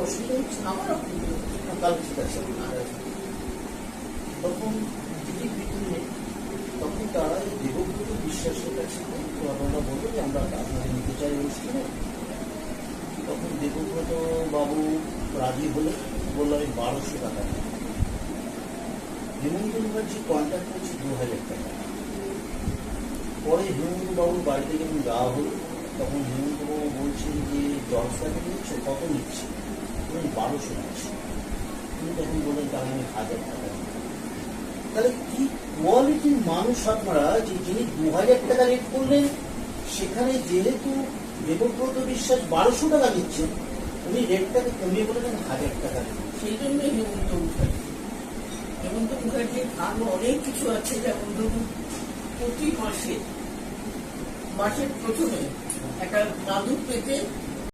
অসুবিধা হচ্ছে আমারও কাল ঠিক আছে তখন দিদির ভিতরে তখন তারা এই দেবব্রত বিশ্বাসের কাছে ঘটনা বললো যে আমরা আপনাকে নিতে চাই অনুষ্ঠানে। তখন দেবব্রত বাবু রাজি হলে বললো আমি 1200 টাকা। হেমন্ত মুখার্জি কন্ট্যাক্ট করছি 2000 টাকা। পরে হেমন্ত বাবুর বাড়িতে যখন যাওয়া হলো তখন হেমন্ত বাবু বলছেন যে জলসাকে নিচ্ছে কত নিচ্ছে, তুমি 1200 নিচ্ছি। তিনি তখন বললেন তাহলে আমি 1000 টাকা। তাহলে কি কোয়ালিটির মানুষ আপনারা, যে যিনি 2000 টাকা রেট করলেন সেখানে যেহেতু দেবব্রত বিশ্বাস 1200 টাকা নিচ্ছেন, উনি রেটটাকে কমিয়ে বললেন 1000 টাকা। সেই জন্যই হেমন্ত মুখার্জির আরো অনেক কিছু আছে, যেমন ধরুন প্রতি মাসের প্রথমে একটা মাদুর পেতে